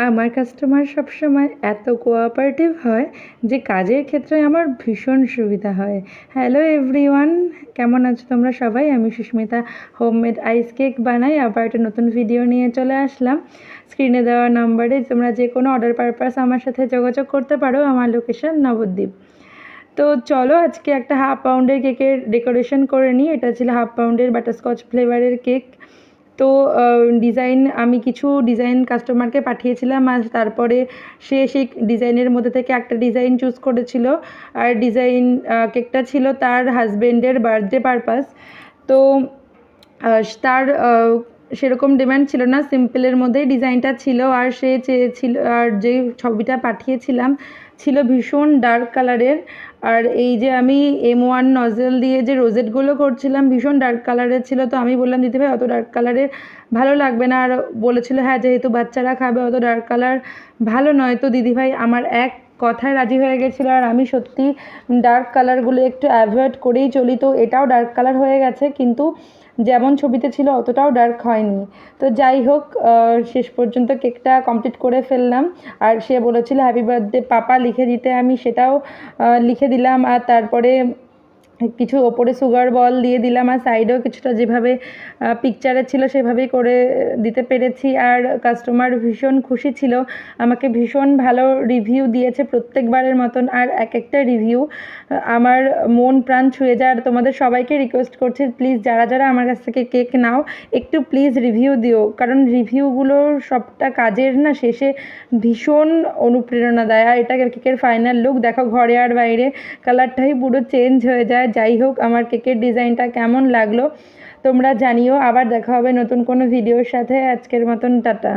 আমার কাস্টমার সবসময় এত কোঅপারেটিভ হয় যে কাজের ক্ষেত্রে আমার ভীষণ সুবিধা হয়। হ্যালো এভরিওয়ান, কেমন আছো তোমরা সবাই? আমি সুস্মিতা হোমমেড আইস কেক বানাই। আবার একটা নতুন ভিডিও নিয়ে চলে আসলাম। স্ক্রিনে দেওয়া নাম্বারে তোমরা যে কোনো অর্ডার পারপাস আমার সাথে যোগাযোগ করতে পারো। আমার লোকেশন নবদ্বীপ। তো চলো আজকে একটা 1/2 পাউন্ডের কেকের ডেকোরেশন করে নিই। এটা ছিল 1/2 পাউন্ডের বাটারস্কচ ফ্লেভারের কেক। তো আমি কিছু ডিজাইন কাস্টমারকে পাঠিয়েছিলাম, আর তারপরে সে সেই ডিজাইনের মধ্যে থেকে একটা ডিজাইন চুজ করেছিল। আর কেকটা ছিল তার হাজবেন্ডের বার্থডে পারপাস। তো তার সেরকম ডিমান্ড ছিল না, সিম্পলের মধ্যেই ডিজাইনটা ছিল। আর সে চেয়েছিল, আর যেই ছবিটা পাঠিয়েছিলাম ছিল ভীষণ ডার্ক কালারের। আর এই যে আমি M1 নজেল দিয়ে যে রোজেটগুলো করছিলাম ভীষণ ডার্ক কালারের ছিল। তো আমি বললাম দিদিভাই অত ডার্ক কালারের ভালো লাগবে না। আর বলেছিল হ্যাঁ যেহেতু বাচ্চারা খাবে অত ডার্ক কালার ভালো নয়। তো দিদিভাই আমার এক কথায় রাজি হয়ে গেছিলো। আর আমি সত্যি ডার্ক কালারগুলো একটু অ্যাভয়েড করেই চলি। তো এটাও ডার্ক কালার হয়ে গেছে, কিন্তু যেমন ছবিতে ছিল অতটাও ডার্ক হয়নি। তো যাই হোক, শেষ পর্যন্ত কেকটা কমপ্লিট করে ফেললাম। আর সে বলেছিল হ্যাপি বার্থডে পাপা লিখে দিতে, আমি সেটাও লিখে দিলাম। আর তারপরে কিছু ওপরে সুগার বল দিয়ে দিলাম, আর সাইডেও কিছুটা যেভাবে পিকচারে ছিল সেভাবেই করে দিতে পেরেছি। আর কাস্টমার ভীষণ খুশি ছিল, আমাকে ভীষণ ভালো রিভিউ দিয়েছে প্রত্যেকবারের মতন। আর এক একটা রিভিউ আমার মন প্রাণ ছুঁয়ে যায়। আর তোমাদের সবাইকে রিকোয়েস্ট করছি প্লিজ যারা যারা আমার কাছ থেকে কেক নাও একটু প্লিজ রিভিউ দিও, কারণ রিভিউগুলো সবটা কাজের না শেষে ভীষণ অনুপ্রেরণা দেয়। আর এটা কেকের ফাইনাল লুক দেখো, ঘরে আর বাইরে কালারটাই পুরো চেঞ্জ হয়ে যায়। যাই হোক, আমার কেকের ডিজাইনটা কেমন লাগলো তোমরা জানিও। আবার দেখা হবে নতুন কোনো ভিডিওর সাথে। আজকের মতন টাটা।